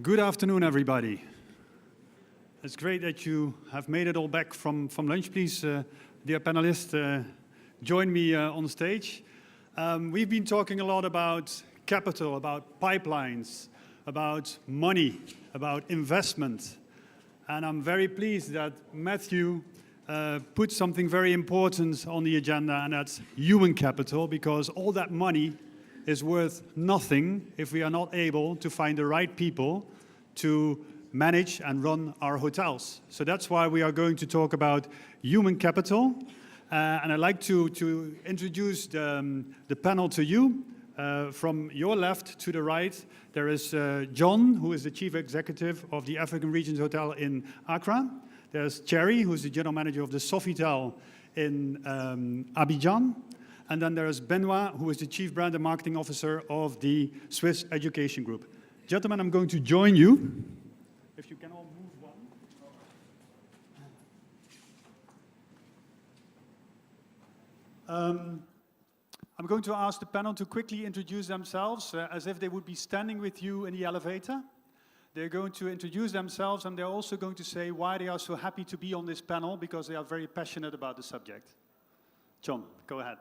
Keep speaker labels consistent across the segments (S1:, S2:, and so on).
S1: Good afternoon, everybody. It's great that you have made it all back from lunch. Please, dear panelists, join me on stage. We've been talking a lot about capital, about pipelines, about money, about investment. And I'm very pleased that Matthew put something very important on the agenda, and that's human capital, because all that money is worth nothing if we are not able to find the right people to manage and run our hotels. So that's why we are going to talk about human capital. And I'd like to introduce the panel to you. From your left to the right, there is John, who is the Chief Executive of the African Regions Hotel in Accra. There's Thierry, who's the General Manager of the Sofitel in Abidjan. And then there's Benoit, who is the Chief Brand and Marketing Officer of the Swiss Education Group. Gentlemen, I'm going to join you. If you can all move one. I'm going to ask the panel to quickly introduce themselves as if they would be standing with you in the elevator. They're going to introduce themselves, and they're also going to say why they are so happy to be on this panel, because they are very passionate about the subject. John, go ahead.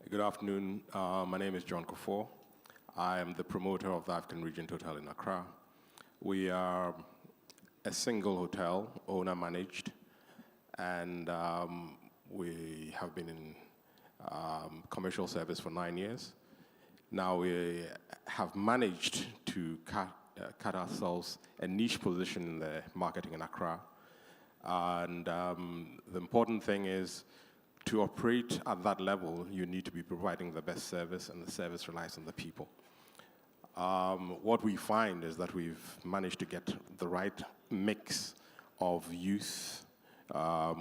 S2: Good afternoon. My name is John Kufuor. I am the promoter of the African Regions Hotel in Accra. We are a single hotel, owner-managed, and we have been in commercial service for 9 years. Now we have managed to cut ourselves a niche position in the marketing in Accra. And the important thing is, to operate at that level, you need to be providing the best service, and the service relies on the people. What we find is that we've managed to get the right mix of youth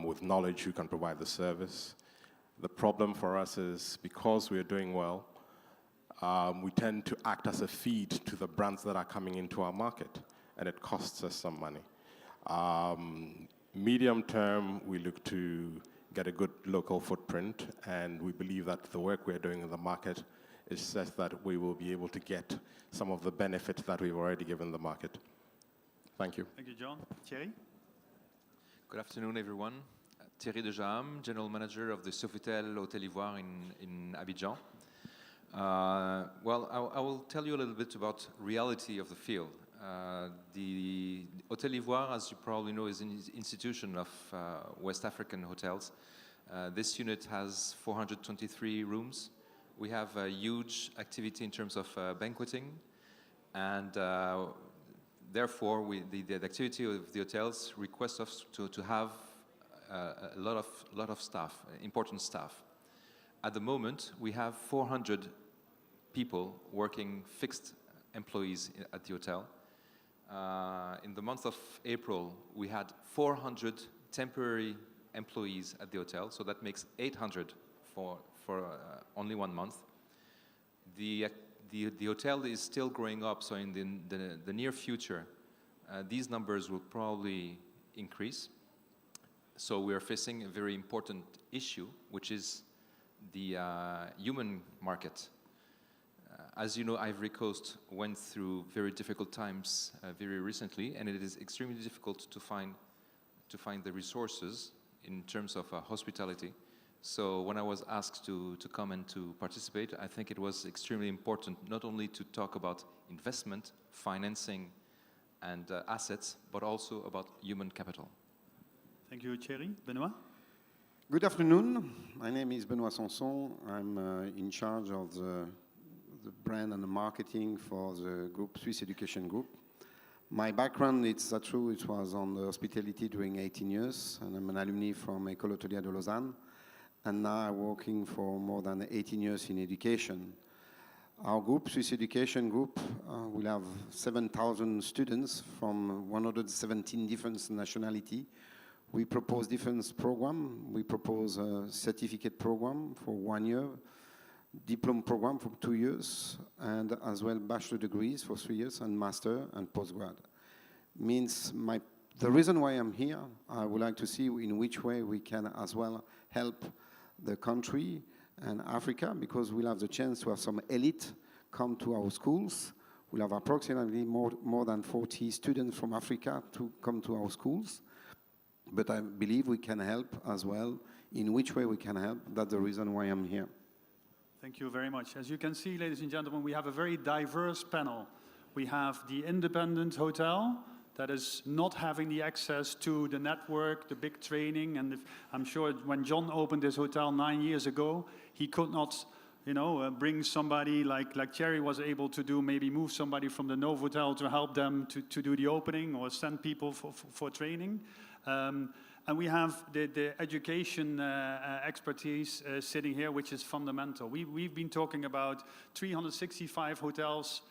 S2: with knowledge who can provide the service. The problem for us is, because we're doing well, we tend to act as a feed to the brands that are coming into our market, and it costs us some money. Medium term, we look to get a good local footprint, and we believe that the work we're doing in the market is such that we will be able to get some of the benefits that we've already given the market. Thank you.
S1: Thank you, John. Thierry?
S3: Good afternoon, everyone. Thierry Dejam, General Manager of the Sofitel Hotel Ivoire in Abidjan. Well, I will tell you a little bit about reality of the field. The Hotel Ivoire, as you probably know, is an institution of West African hotels. This unit has 423 rooms. We have a huge activity in terms of banqueting, and therefore the activity of the hotels requests us to have a lot of staff, important staff. At the moment, we have 400 people working, fixed employees at the hotel. In the month of April, we had 400 temporary employees at the hotel, so that makes 800 for only 1 month. The hotel is still growing up, so in the near future, these numbers will probably increase. So we are facing a very important issue, which is the human market. As you know, Ivory Coast went through very difficult times very recently, and it is extremely difficult to find the resources in terms of hospitality. So when I was asked to come and to participate, I think it was extremely important not only to talk about investment, financing, and assets, but also about human capital.
S1: Thank you, Thierry. Benoit?
S4: Good afternoon. My name is Benoit Sanson. I'm in charge of the brand and the marketing for the group, Swiss Education Group. My background, it's true, it was on the hospitality during 18 years, and I'm an alumni from École Hôtelière de Lausanne, and now I'm working for more than 18 years in education. Our group, Swiss Education Group, will have 7,000 students from 117 different nationalities. We propose different programs. We propose a certificate program for 1 year, diploma program for 2 years, and as well bachelor degrees for 3 years, and master and postgrad. Means the reason why I'm here, I would like to see in which way we can as well help the country and Africa, because we'll have the chance to have some elite come to our schools We'll have approximately more than 40 students from Africa to come to our schools. But I believe we can help as well. In which way we can help, that's the reason why I'm here.
S1: Thank you very much. As you can see, ladies and gentlemen, we have a very diverse panel. We have the independent hotel that is not having the access to the network, the big training, and I'm sure when John opened this hotel 9 years ago, he could not, bring somebody like Thierry was able to do, maybe move somebody from the Novotel to help them to do the opening or send people for training. And we have the education expertise sitting here, which is fundamental. We've been talking about 365 hotels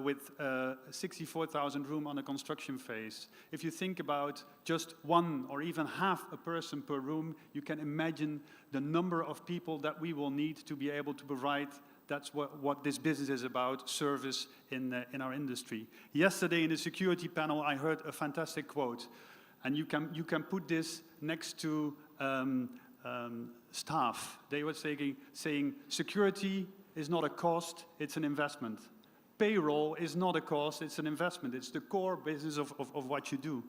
S1: with 64,000 rooms on the construction phase. If you think about just one or even half a person per room, you can imagine the number of people that we will need to be able to provide. That's what this business is about, service in our industry. Yesterday in the security panel, I heard a fantastic quote. And you can put this next to staff. They were saying security is not a cost, it's an investment. Payroll is not a cost, it's an investment. It's the core business of what you do.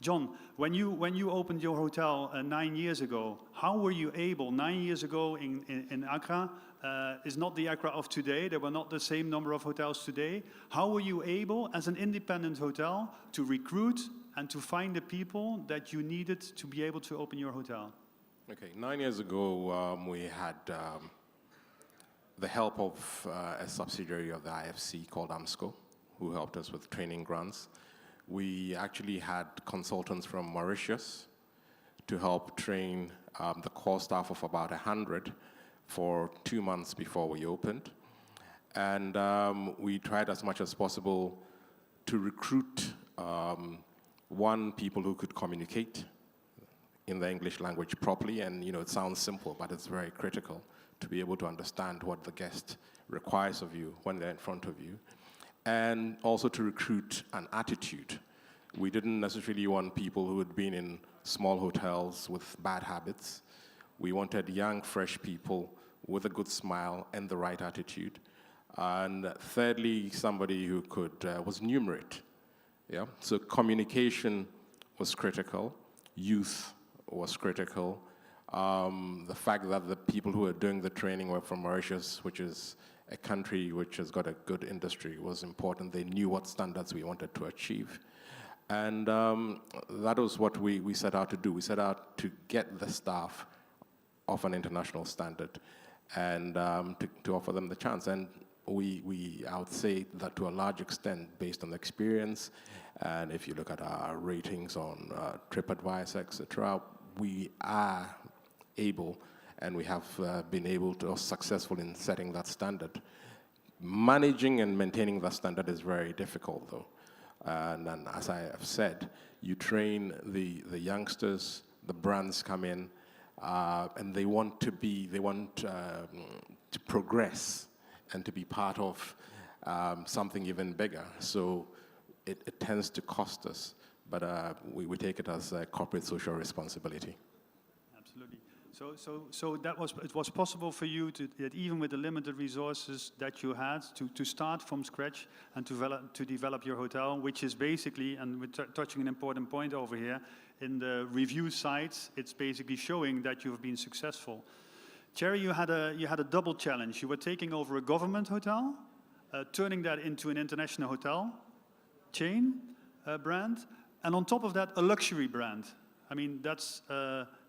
S1: John, when you opened your hotel 9 years ago, how were you able, 9 years ago in Accra, is not the Accra of today, there were not the same number of hotels today. How were you able, as an independent hotel, to recruit and to find the people that you needed to be able to open your hotel?
S2: Okay, 9 years ago, we had the help of a subsidiary of the IFC called AMSCO, who helped us with training grants. We actually had consultants from Mauritius to help train the core staff of about 100 for 2 months before we opened. And we tried as much as possible to recruit people who could communicate in the English language properly, and it sounds simple, but it's very critical to be able to understand what the guest requires of you when they're in front of you, and also to recruit an attitude. We didn't necessarily want people who had been in small hotels with bad habits. We wanted young, fresh people with a good smile and the right attitude. And thirdly, somebody who was numerate. Yeah? So communication was critical, youth was critical. The fact that the people who were doing the training were from Mauritius, which is a country which has got a good industry, was important. They knew what standards we wanted to achieve. And that was what we set out to do. We set out to get the staff of an international standard and to offer them the chance. And I would say that to a large extent, based on experience, and if you look at our ratings on TripAdvisor, etc., we are able, and we have been able to, or successful in setting that standard. Managing and maintaining that standard is very difficult, though. And as I have said, you train the youngsters, the brands come in, and they want to progress and to be part of something even bigger. So it tends to cost us, but we take it as a corporate social responsibility.
S1: Absolutely. So it was possible for you that even with the limited resources that you had to start from scratch and to develop your hotel, which is basically, and we're touching an important point over here, in the review sites, it's basically showing that you've been successful. Thierry, you had a double challenge. You were taking over a government hotel, turning that into an international hotel chain brand, and on top of that, a luxury brand. I mean, that's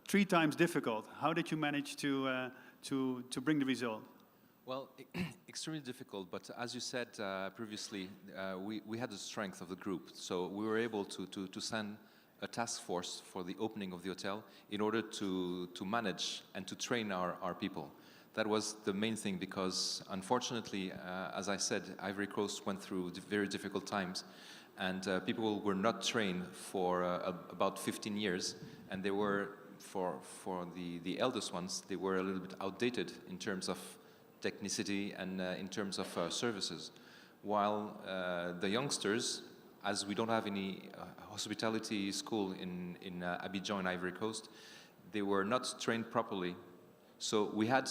S1: 3 times difficult. How did you manage to bring the result?
S3: Well, extremely difficult, but as you said previously, we had the strength of the group, so we were able to send a task force for the opening of the hotel in order to manage and to train our people. That was the main thing, because unfortunately, as I said, Ivory Coast went through very difficult times, and people were not trained for about 15 years, and they were, for the eldest ones, they were a little bit outdated in terms of technicity and in terms of services. While the youngsters, as we don't have any hospitality school in Abidjan, Ivory Coast, they were not trained properly. So we had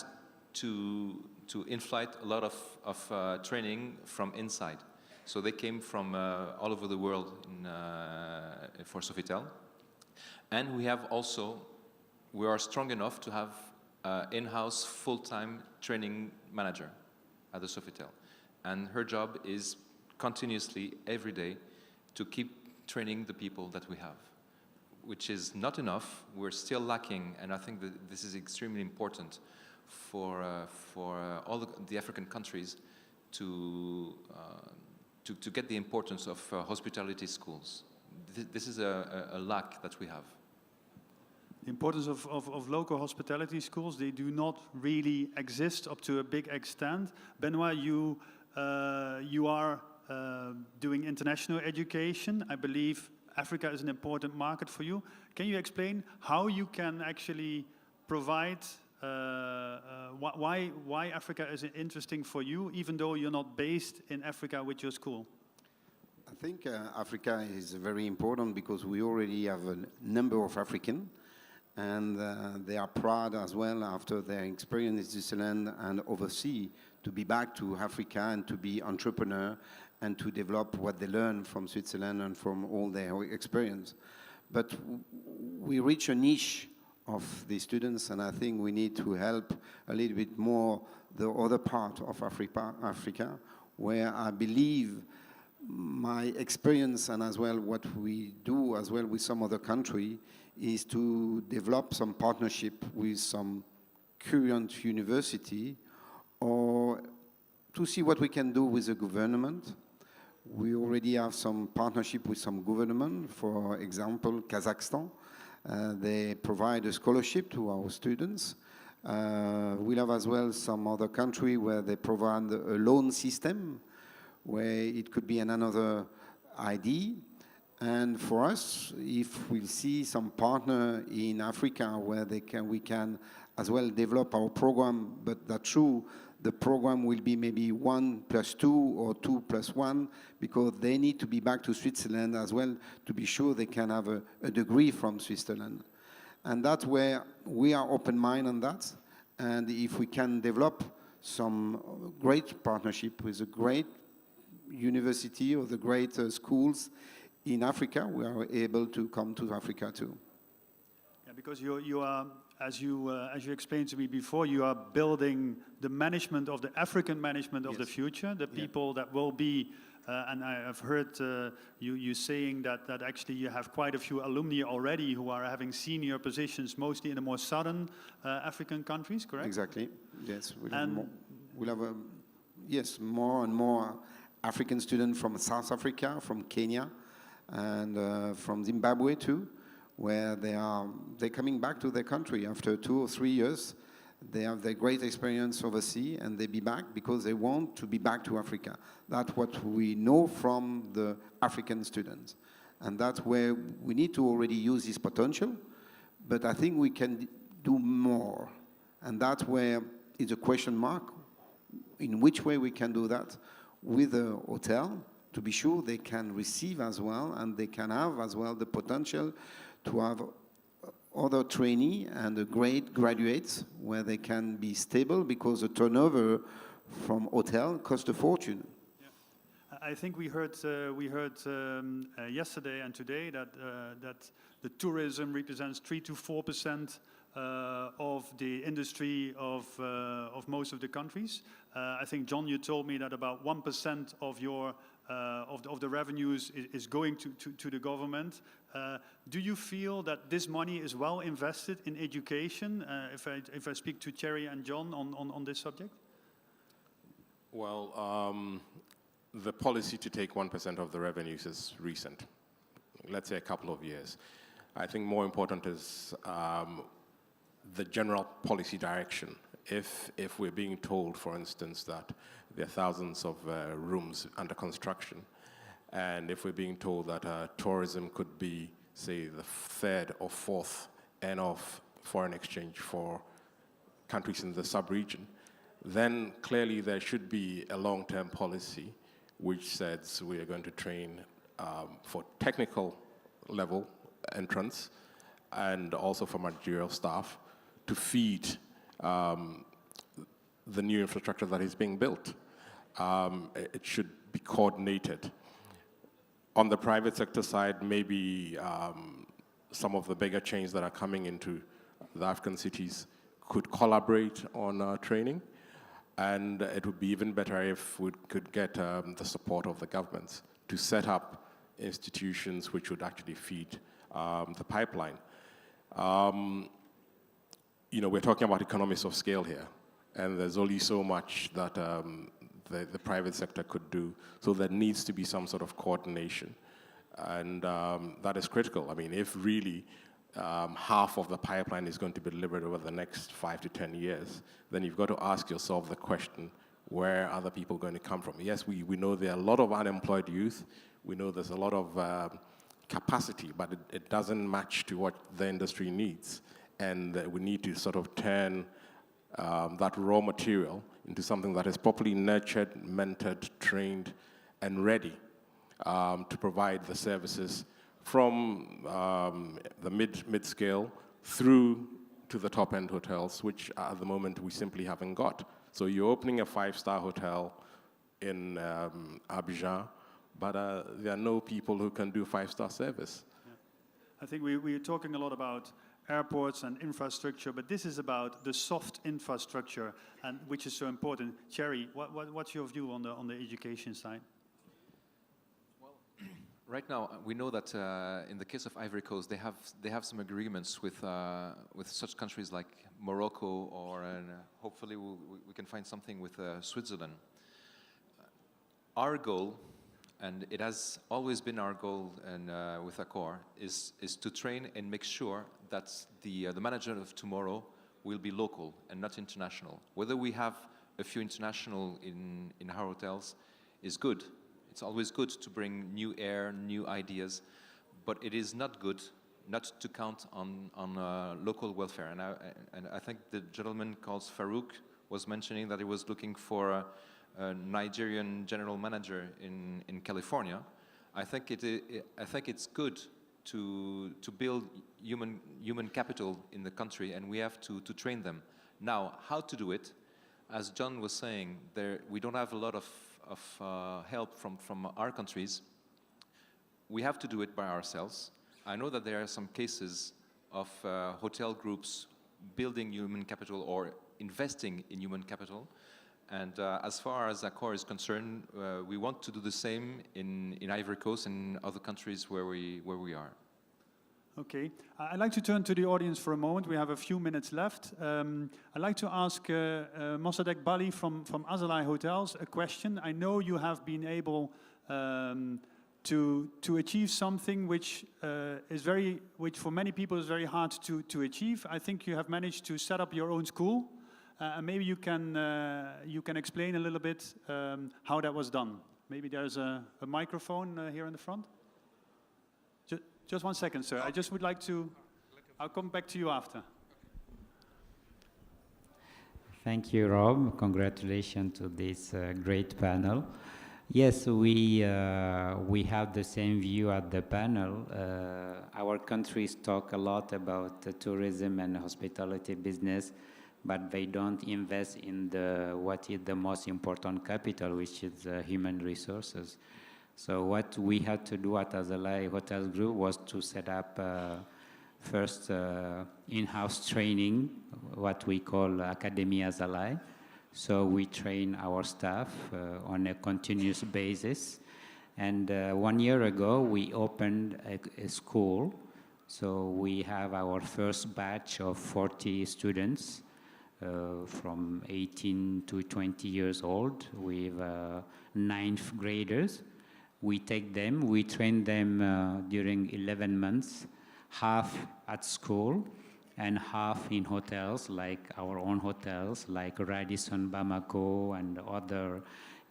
S3: to in-flight a lot of training from inside. So they came from all over the world for Sofitel. And we are strong enough to have in-house full-time training manager at the Sofitel. And her job is continuously, every day, to keep training the people that we have, which is not enough. We're still lacking, and I think that this is extremely important for all the African countries to get the importance of hospitality schools. This is a lack that we have.
S1: The importance of local hospitality schools, they do not really exist up to a big extent. Benoit, you are doing international education. I believe Africa is an important market for you. Can you explain how you can actually provide, why Africa is interesting for you, even though you're not based in Africa with your school?
S4: I think Africa is very important because we already have a number of Africans, and they are proud as well after their experience in Switzerland and overseas to be back to Africa and to be entrepreneur and to develop what they learn from Switzerland and from all their experience. But we reach a niche of the students, and I think we need to help a little bit more the other part of Africa, where I believe my experience and as well what we do as well with some other country is to develop some partnership with some current university or to see what we can do with the government. We already have some partnership with some government, for example, Kazakhstan. They provide a scholarship to our students. We'll have as well some other country where they provide a loan system where it could be another ID. And for us, if we see some partner in Africa where we can as well develop our program, but that's true, the program will be maybe 1+2 or 2+1 because they need to be back to Switzerland as well to be sure they can have a degree from Switzerland. And that's where we are open-minded on that. And if we can develop some great partnership with a great university or the great schools in Africa, we are able to come to Africa too.
S1: Yeah, because you are, as you explained to me before, you are building the management of the African management of the future, the people that will be, and I have heard you saying that actually you have quite a few alumni already who are having senior positions, mostly in the more southern African countries, correct?
S4: Exactly, yes. We'll have yes, more and more African students from South Africa, from Kenya, and from Zimbabwe too, where they're coming back to their country after 2 or 3 years. They have their great experience overseas, and they be back because they want to be back to Africa. That's what we know from the African students. And that's where we need to already use this potential, but I think we can do more. And that's where it's a question mark, in which way we can do that with a hotel, to be sure they can receive as well, and they can have as well the potential to have other trainee and a great graduates where they can be stable because the turnover from hotel costs a fortune.
S1: Yeah. I think we heard yesterday and today that the tourism represents 3 to 4% of the industry of most of the countries. I think, John, you told me that about 1% of your of the revenues is going to the government. Do you feel that this money is well invested in education? If I speak to Thierry and John on this subject?
S2: Well, the policy to take 1% of the revenues is recent. Let's say a couple of years. I think more important is the general policy direction. If we're being told, for instance, that there are thousands of rooms under construction, and if we're being told that tourism could be, say, the 3rd or 4th end of foreign exchange for countries in the sub-region, then clearly there should be a long-term policy which says we are going to train for technical level entrance and also for managerial staff to feed the new infrastructure that is being built. it should be coordinated. On the private sector side, maybe some of the bigger chains that are coming into the African cities could collaborate on training. And it would be even better if we could get the support of the governments to set up institutions which would actually feed the pipeline. You know, we're talking about economies of scale here, and there's only so much that the private sector could do. So there needs to be some sort of coordination, and that is critical. I mean, if really half of the pipeline is going to be delivered over the next 5 to 10 years, then you've got to ask yourself the question, where are the people going to come from? Yes, we know there are a lot of unemployed youth. We know there's a lot of capacity, but it doesn't match to what the industry needs. And we need to sort of turn that raw material into something that is properly nurtured, mentored, trained, and ready to provide the services from the mid-scale through to the top-end hotels, which at the moment we simply haven't got. So you're opening a 5-star hotel in Abidjan, but there are no people who can do 5-star service.
S1: Yeah. I think we're talking a lot about airports and infrastructure, but this is about the soft infrastructure, and which is so important. Thierry, what's your view on the education side?
S3: Right now, we know that in the case of Ivory Coast, they have some agreements with such countries like Morocco, or hopefully we can find something with Switzerland. Our goal, and it has always been our goal, and with Accor, is to train and make sure that the manager of tomorrow will be local and not international. Whether we have a few international in our hotels is good. It's always good to bring new air, new ideas, but it is not good not to count on local welfare. And I think the gentleman called Farouk was mentioning that he was looking for a Nigerian general manager in California. I think it's good to build human capital in the country, and we have to train them. Now, how to do it? As John was saying, we don't have a lot of help from our countries. We have to do it by ourselves. I know that there are some cases of hotel groups building human capital or investing in human capital. And as far as Accor is concerned, we want to do the same in Ivory Coast and other countries where we are.
S1: Okay, I'd like to turn to the audience for a moment. We have a few minutes left. I'd like to ask Mossadegh Bali from Azalai Hotels a question. I know you have been able to achieve something which for many people is very hard to achieve. I think you have managed to set up your own school. Maybe you can explain a little bit how that was done. Maybe there's a microphone here in the front. Just 1 second, sir. I just would like to... I'll come back to you after.
S5: Thank you, Rob. Congratulations to this great panel. Yes, we have the same view at the panel. Our countries talk a lot about the tourism and hospitality business, but they don't invest in what is the most important capital, which is human resources. So what we had to do at Azalai Hotels Group was to set up first in-house training, what we call Academy Azalai. So we train our staff on a continuous basis. And 1 year ago, we opened a school. So we have our first batch of 40 students from 18 to 20 years old with 9th graders. We take them, we train them during 11 months, half at school and half in hotels, like our own hotels, like Radisson Bamako and other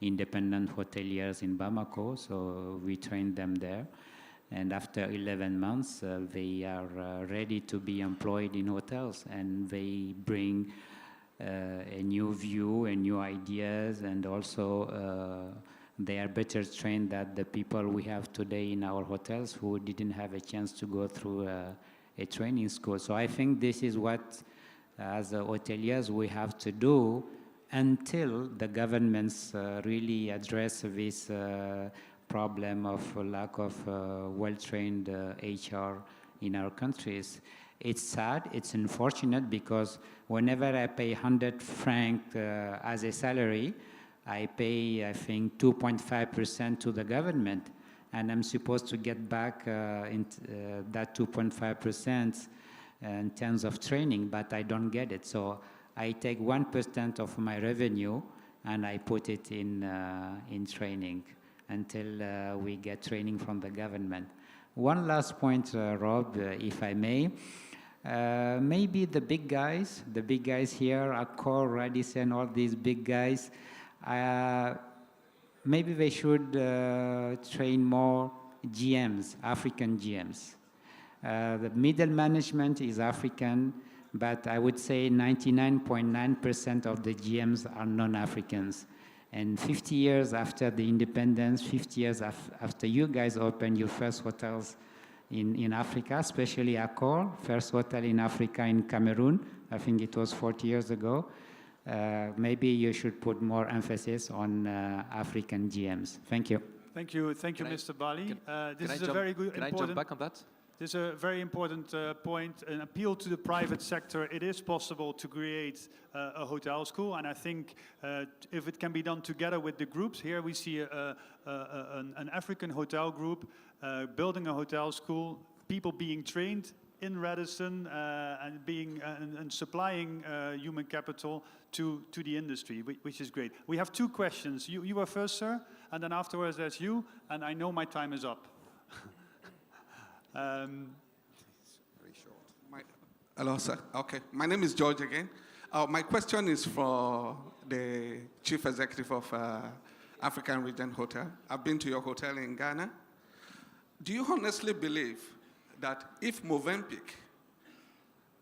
S5: independent hoteliers in Bamako. So we train them there. And after 11 months, they are ready to be employed in hotels, and they bring a new view and new ideas, and also they are better trained than the people we have today in our hotels who didn't have a chance to go through a training school. So I think this is what, as hoteliers, we have to do until the governments really address this problem of lack of well-trained HR in our countries. It's sad, it's unfortunate, because whenever I pay 100 francs as a salary, I pay, I think, 2.5% to the government, and I'm supposed to get back that 2.5% in terms of training, but I don't get it. So I take 1% of my revenue and I put it in training until we get training from the government. One last point, Rob, if I may. Maybe the big guys here, Accor, Radisson, all these big guys, maybe they should train more GMs, African GMs. The middle management is African, but I would say 99.9% of the GMs are non-Africans. And 50 years after the independence, 50 years after you guys opened your first hotels in Africa, especially Accor, first hotel in Africa in Cameroon, I think it was 40 years ago, maybe you should put more emphasis on African GMs. Thank you.
S1: Thank you, Mr. Bali. This is a very good,
S3: Can I jump back on that?
S1: This is a very important point, an appeal to the private sector. It is possible to create a hotel school, and I think if it can be done together with the groups, here we see an African hotel group building a hotel school, people being trained in Radisson and supplying human capital to the industry, which is great. We have two questions. You were first, sir, and then afterwards there's you, and I know my time is up.
S6: Very short. Hello, sir. Okay. My name is George again. My question is for the Chief Executive of African Region Hotel. I've been to your hotel in Ghana. Do you honestly believe that if Movenpick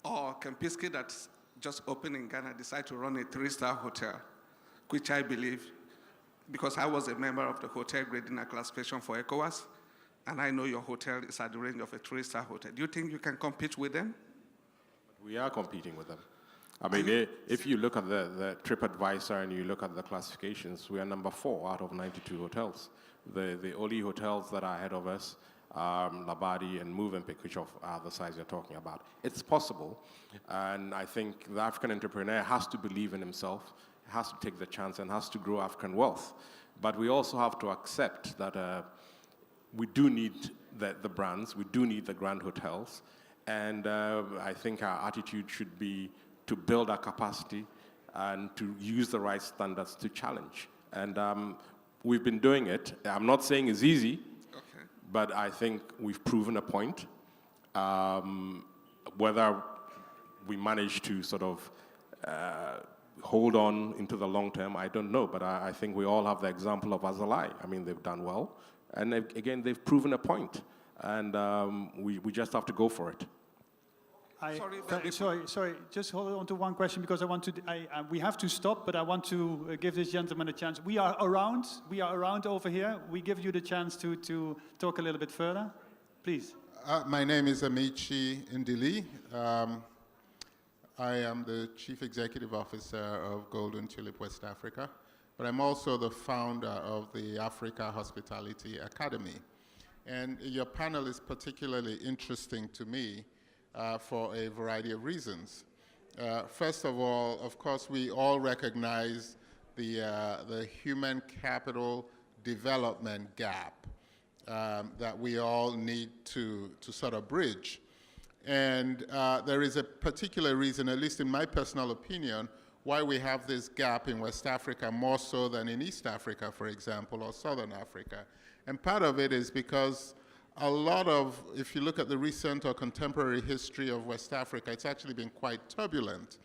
S6: or Kempinski that's just opened in Ghana decide to run a 3-star hotel, which I believe, because I was a member of the hotel grading and classification for ECOWAS, and I know your hotel is at the range of a 3-star hotel. Do you think you can compete with them?
S2: We are competing with them. I mean, if you look at the TripAdvisor and you look at the classifications, we are number 4 out of 92 hotels. The only hotels that are ahead of us are Labadi and Movenpick, which are the size you're talking about. It's possible, and I think the African entrepreneur has to believe in himself, has to take the chance, and has to grow African wealth. But we also have to accept that we do need the brands, we do need the grand hotels, and I think our attitude should be to build our capacity and to use the right standards to challenge. And we've been doing it. I'm not saying it's easy, okay, but I think we've proven a point. Whether we manage to sort of hold on into the long term, I don't know, but I think we all have the example of Azalai. I mean, they've done well. And again, they've proven a point, and we just have to go for it.
S1: Sorry. Just hold on to one question, because I want to. We have to stop, but I want to give this gentleman a chance. We are around. We are around over here. We give you the chance to talk a little bit further, please.
S7: My name is Amici Ndili. I am the Chief Executive Officer of Golden Tulip West Africa, but I'm also the founder of the Africa Hospitality Academy. And your panel is particularly interesting to me for a variety of reasons. First of all, of course, we all recognize the human capital development gap that we all need to sort of bridge. And there is a particular reason, at least in my personal opinion, why we have this gap in West Africa more so than in East Africa, for example, or Southern Africa. And part of it is because a lot of, if you look at the recent or contemporary history of West Africa, it's actually been quite turbulent.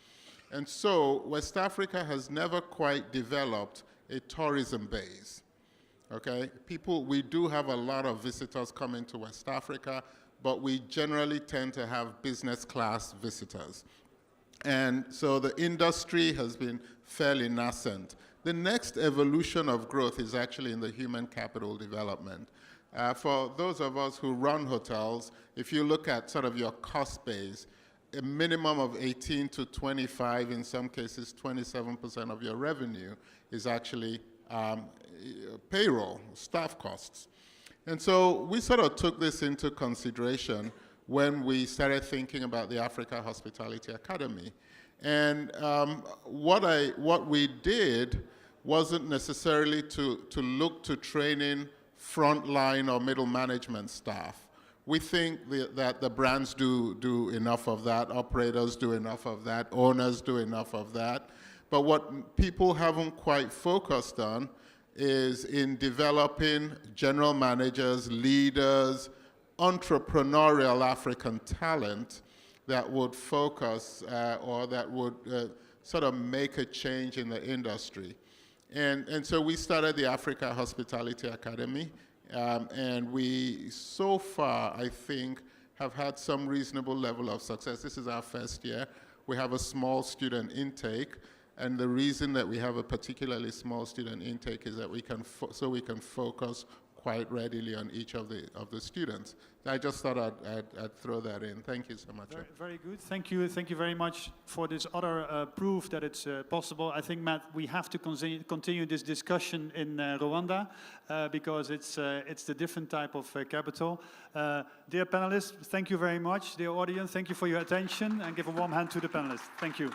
S7: And so West Africa has never quite developed a tourism base, okay? We do have a lot of visitors coming to West Africa, but we generally tend to have business class visitors. And so the industry has been fairly nascent. The next evolution of growth is actually in the human capital development. For those of us who run hotels, if you look at sort of your cost base, a minimum of 18 to 25, in some cases 27% of your revenue is actually payroll, staff costs. And so we sort of took this into consideration when we started thinking about the Africa Hospitality Academy. And what we did wasn't necessarily to look to training frontline or middle management staff. We think that the brands do enough of that, operators do enough of that, owners do enough of that. But what people haven't quite focused on is in developing general managers, leaders, entrepreneurial African talent that would focus or that would sort of make a change in the industry. And so we started the Africa Hospitality Academy, and we, so far, I think, have had some reasonable level of success. This is our first year. We have a small student intake, and the reason that we have a particularly small student intake is that we can focus quite readily on each of the students. I just thought I'd throw that in. Thank you so much.
S1: Very good. Thank you very much for this other proof that it's possible. I think, Matt, we have to continue this discussion in Rwanda because it's the different type of capital. Dear panelists, thank you very much. Dear audience, thank you for your attention, and give a warm hand to the panelists. Thank you.